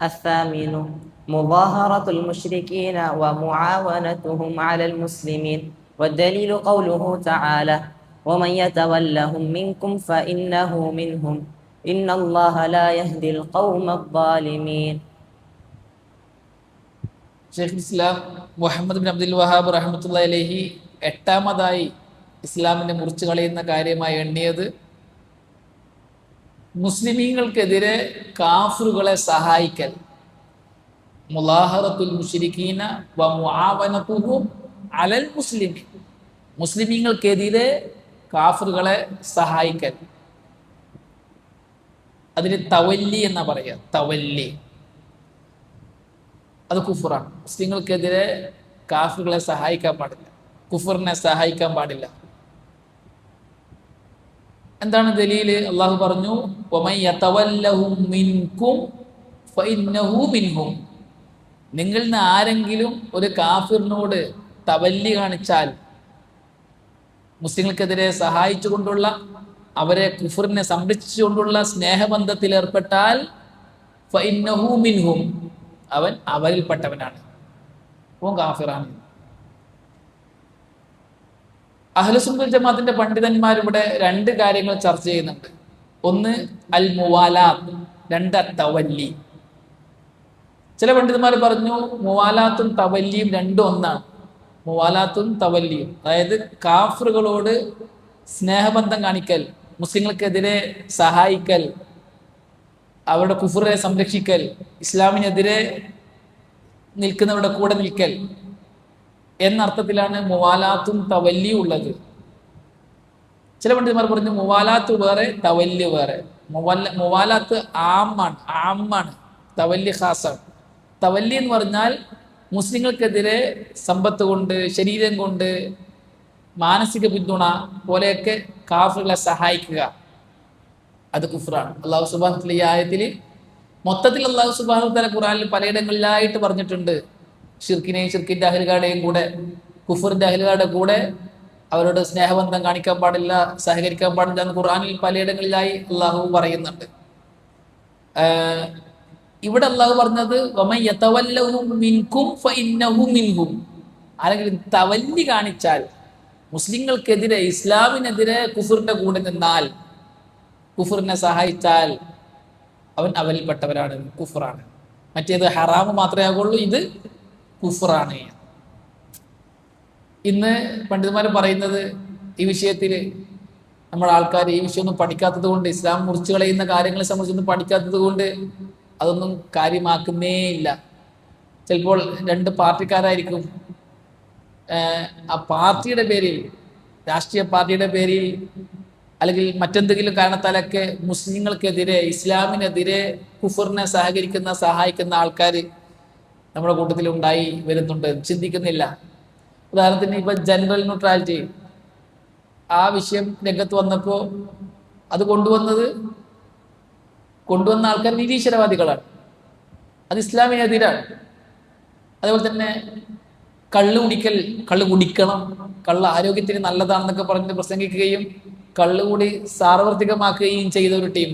الثامن مظاهرة المشركين ومعاونتهم على المسلمين، والدليل قوله تعالى: ومن يتولهم منكم فإنه منهم إن الله لا يهدي القوم الظالمين. ഷെയ്ഖുൽ ഇസ്ലാം Muhammad bin Abdul Wahab റഹ്മത്തുള്ളാഹി അലൈഹി എട്ടാമതായി ഇസ്ലാമിനെ മുറിച്ചു കളയുന്ന കാര്യമായി എണ്ണിയത് മുസ്ലിമീങ്ങൾക്കെതിരെ കാഫിറുകളെ സഹായിക്കൽ. മുലാഹറത്തുൽ മുശ്രിക്കീന വ മുആവനതുഹും അലൽ മുസ്ലിമീൻ, മുസ്ലിമീങ്ങൾക്കെതിരെ കാഫിറുകളെ സഹായിക്കൽ. അതിന് തവല്ലി എന്നാ പറയുക. തവല്ലി അത് കുഫറാണ്. മുസ്ലിങ്ങൾക്കെതിരെ കാഫിറുകളെ സഹായിക്കാൻ പാടില്ല, കുഫറിനെ സഹായിക്കാൻ പാടില്ല. എന്താണ് ദലീല്? അള്ളാഹു പറഞ്ഞു, വമൻ യതവല്ലഹും മിൻകും ഫഇന്നഹു മിൻഹും. നിങ്ങളിൽ നിന്ന് ആരെങ്കിലും ഒരു കാഫിറിനോട് തവല്ലി കാണിച്ചാൽ, മുസ്ലിങ്ങൾക്കെതിരെ സഹായിച്ചുകൊണ്ടുള്ള, അവരെ കുഫറിനെ സംരക്ഷിച്ചുകൊണ്ടുള്ള സ്നേഹബന്ധത്തിൽ ഏർപ്പെട്ടാൽ ഫഇന്നഹു മിൻഹും, അവൻ അവരിൽപ്പെട്ടവനാണ്, അവൻ കാഫിറാണ്. അഹ്ലുസുന്നത്തുൽ ജമാഅത്തിന്റെ പണ്ഡിതന്മാർ ഇവിടെ രണ്ട് കാര്യങ്ങൾ ചർച്ച ചെയ്യുന്നുണ്ട്. ഒന്ന് അൽ മുവാലാത്ത്, രണ്ട് തവല്ലി. ചില പണ്ഡിതന്മാർ പറഞ്ഞു മുവാലാത്തും തവല്ലിയും രണ്ടും ഒന്നാണ്. മുവാലാത്തും തവല്ലിയും, അതായത് കാഫിറുകളോട് സ്നേഹബന്ധം കാണിക്കൽ, മുസ്ലിങ്ങൾക്കെതിരെ സഹായിക്കൽ, അവരുടെ കുഫറിനെ സംരക്ഷിക്കൽ, ഇസ്ലാമിനെതിരെ നിൽക്കുന്നവരുടെ കൂടെ നിൽക്കൽ എന്നർത്ഥത്തിലാണ് മുവാലാത്തും തവല്ലിയും ഉള്ളത്. ചില പണ്ഡിതന്മാർ പറഞ്ഞു മുവാലാത്ത് വേറെ തവല്ലി വേറെ. മുവാലാത്ത് ആമാണ്, തവല്ലി ഖാസാണ്. തവല്ലി എന്ന് പറഞ്ഞാൽ മുസ്ലിങ്ങൾക്കെതിരെ സമ്പത്ത് കൊണ്ട്, ശരീരം കൊണ്ട്, മാനസിക പിന്തുണ പോലെയൊക്കെ കാഫിറുകളെ സഹായിക്കുക, അത് കുഫ്റാണ്. അള്ളാഹു സുബ്ഹാനഹു വതആല ഈ ആയത്തിൽ മൊത്തത്തിൽ അള്ളാഹു സുബ്ഹാനഹു വതആല ഖുർആനിൽ പലയിടങ്ങളിലായിട്ട് പറഞ്ഞിട്ടുണ്ട്, ഷിർക്കിനെയും ഷിർക്കിന്റെ അഹ്ലുകാരുടെയും കൂടെ, കുഫറിന്റെ അഹ്ലുകാരുടെ കൂടെ അവരോട് സ്നേഹബന്ധം കാണിക്കാൻ പാടില്ല, സഹകരിക്കാൻ പാടില്ല എന്ന് ഖുർആനിൽ പലയിടങ്ങളിലായി അള്ളാഹു പറയുന്നുണ്ട്. ഇവിടെ അള്ളാഹു പറഞ്ഞത് വമൻ യതവല്ലഹും മിൻകും ഫഇന്നഹു മിൻഹും. ആരെങ്കിലും തവല്ലി കാണിച്ചാൽ, മുസ്ലിങ്ങൾക്കെതിരെ, ഇസ്ലാമിനെതിരെ കുഫറിന്റെ കൂടെ നിന്നാൽ, കുഫറിനെ സഹായിച്ചാൽ അവൻ അവരിൽപ്പെട്ടവരാണ്, കുഫറാണ്. മറ്റേത് ഹറാമ് മാത്രമേ ആകുള്ളൂ, ഇത് കുഫറാണ്. ഇന്ന് പണ്ഡിതന്മാർ പറയുന്നത് ഈ വിഷയത്തിൽ നമ്മുടെ ആൾക്കാർ ഈ വിഷയമൊന്നും പഠിക്കാത്തത് കൊണ്ട്, ഇസ്ലാം മുറിച്ചു കളയുന്ന കാര്യങ്ങളെ സംബന്ധിച്ചൊന്നും പഠിക്കാത്തത് കൊണ്ട് അതൊന്നും കാര്യമാക്കുന്നേ ഇല്ല. ചിലപ്പോൾ രണ്ട് പാർട്ടിക്കാരായിരിക്കും, ആ പാർട്ടിയുടെ പേരിൽ, രാഷ്ട്രീയ പാർട്ടിയുടെ പേരിൽ അല്ലെങ്കിൽ മറ്റെന്തെങ്കിലും കാരണത്താലൊക്കെ മുസ്ലിങ്ങൾക്കെതിരെ, ഇസ്ലാമിനെതിരെ കുഫറിനെ സഹായിക്കുന്ന ആൾക്കാർ നമ്മുടെ കൂട്ടത്തിൽ ഉണ്ടായി വരുന്നുണ്ട്, ചിന്തിക്കുന്നില്ല. ഉദാഹരണത്തിന് ഇപ്പൊ ജനറൽ ന്യൂട്രാലിറ്റി ആ വിഷയം രംഗത്ത് വന്നപ്പോൾ അത് കൊണ്ടുവന്ന ആൾക്കാർ നിരീശ്വരവാദികളാണ്, അത് ഇസ്ലാമിനെതിരാണ്. അതേപോലെ തന്നെ കള്ള് കുടിക്കണം, കള്ള് ആരോഗ്യത്തിന് നല്ലതാണെന്നൊക്കെ പറഞ്ഞ് പ്രസംഗിക്കുകയും കള്ളുകൂടി സാർവത്രികമാക്കുകയും ചെയ്ത ഒരു ടീം,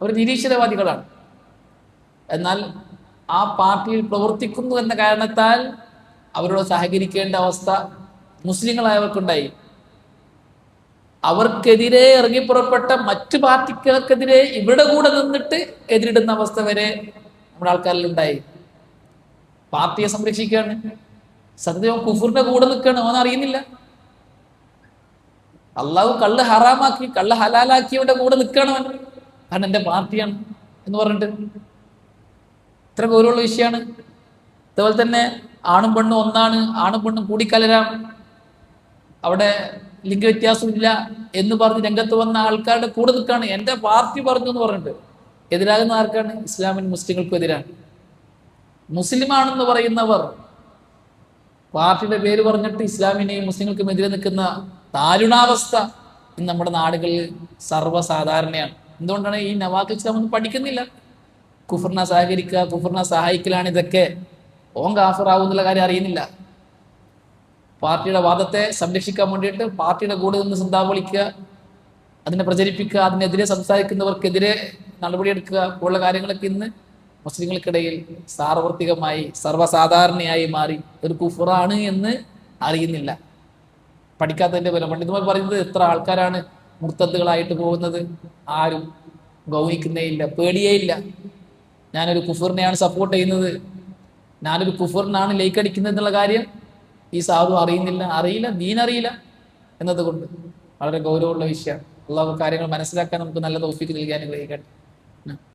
അവർ നിരീശ്വരവാദികളാണ്. എന്നാൽ ആ പാർട്ടിയിൽ പ്രവർത്തിക്കുന്നു എന്ന കാരണത്താൽ അവരോട് സഹകരിക്കേണ്ട അവസ്ഥ മുസ്ലിങ്ങളായവർക്കുണ്ടായി. അവർക്കെതിരെ ഇറങ്ങിപ്പുറപ്പെട്ട മറ്റു പാർട്ടികൾക്കെതിരെ ഇവരുടെ കൂടെ നിന്നിട്ട് എതിരിടുന്ന അവസ്ഥ വരെ നമ്മുടെ ആൾക്കാരിലുണ്ടായി. പാർട്ടിയെ സംരക്ഷിക്കുകയാണ്, സത്യവും കുഫറിന്റെ കൂടെ നിൽക്കുകയാണ്, അവൻ അറിയുന്നില്ല. അള്ളാഹു കള്ള് ഹറാമാക്കി, കള്ള് ഹലാലാക്കിയവന്റെ കൂടെ നിൽക്കണം, കാരണം എന്റെ പാർട്ടിയാണ് എന്ന് പറഞ്ഞിട്ട്. ഇത്ര ഗൗരവമുള്ള വിഷയമാണ്. അതുപോലെ തന്നെ ആണും പെണ്ണും ഒന്നാണ്, ആണും പെണ്ണും കൂടിക്കലരാം, അവിടെ ലിംഗവ്യത്യാസമില്ല എന്ന് പറഞ്ഞ് രംഗത്ത് വന്ന ആൾക്കാരുടെ കൂടെ നിൽക്കാണ്. എന്റെ പാർട്ടി പറഞ്ഞു എന്ന് പറഞ്ഞിട്ട് എതിരാകുന്ന ആർക്കാണ്? ഇസ്ലാമിന്, മുസ്ലിങ്ങൾക്കും എതിരാണ്. മുസ്ലിമാണെന്ന് പറയുന്നവർ പാർട്ടിയുടെ പേര് പറഞ്ഞിട്ട് ഇസ്ലാമിനെയും മുസ്ലിങ്ങൾക്കും എതിരെ നിൽക്കുന്ന ദാരുണാവസ്ഥ ഇന്ന് നമ്മുടെ നാടുകളിൽ സർവ്വസാധാരണയാണ്. എന്തുകൊണ്ടാണ്? ഈ നവാഖിൽ ഇസ്ലാം ഒന്നും പഠിക്കുന്നില്ല. കുഫറിനെ സഹകരിക്കുക, കുഫറിനെ സഹായിക്കലാണ് ഇതൊക്കെ. ഓൻ കാഫിറാവും എന്നുള്ള കാര്യം അറിയുന്നില്ല. പാർട്ടിയുടെ വാദത്തെ സംരക്ഷിക്കാൻ വേണ്ടിയിട്ട് പാർട്ടിയുടെ കൂടെ നിന്ന് സിന്താവ് വിളിക്കുക, അതിനെ പ്രചരിപ്പിക്കുക, അതിനെതിരെ സംസാരിക്കുന്നവർക്കെതിരെ നടപടിയെടുക്കുക പോലുള്ള കാര്യങ്ങളൊക്കെ ഇന്ന് മുസ്ലിങ്ങൾക്കിടയിൽ സാർവത്രികമായി സർവ്വസാധാരണയായി മാറി ഒരു കുഫറാണ് എന്ന് അറിയുന്നില്ല. പഠിക്കാത്തതിന്റെ ഫലം. പണ്ഡിതന്മാർ പറയുന്നത് എത്ര ആൾക്കാരാണ് മുർത്തദ്ദുകളായിട്ട് പോകുന്നത്, ആരും ഗൗനിക്കുന്നേ ഇല്ല, പേടിയേ ഇല്ല. ഞാനൊരു കുഫറിനെയാണ് സപ്പോർട്ട് ചെയ്യുന്നത്, ഞാനൊരു കുഫറിനാണ് ലൈക്ക് അടിക്കുന്നത് എന്നുള്ള കാര്യം ഈ സാധു അറിയില്ല, ദീനറിയില്ല എന്നതുകൊണ്ട് വളരെ ഗൗരവമുള്ള വിഷയമാണ്. അള്ളാഹു കാര്യങ്ങൾ മനസ്സിലാക്കാൻ നമുക്ക് നല്ല തൗഫീക്ക് നൽകി അനുഗ്രഹിക്കട്ടെ.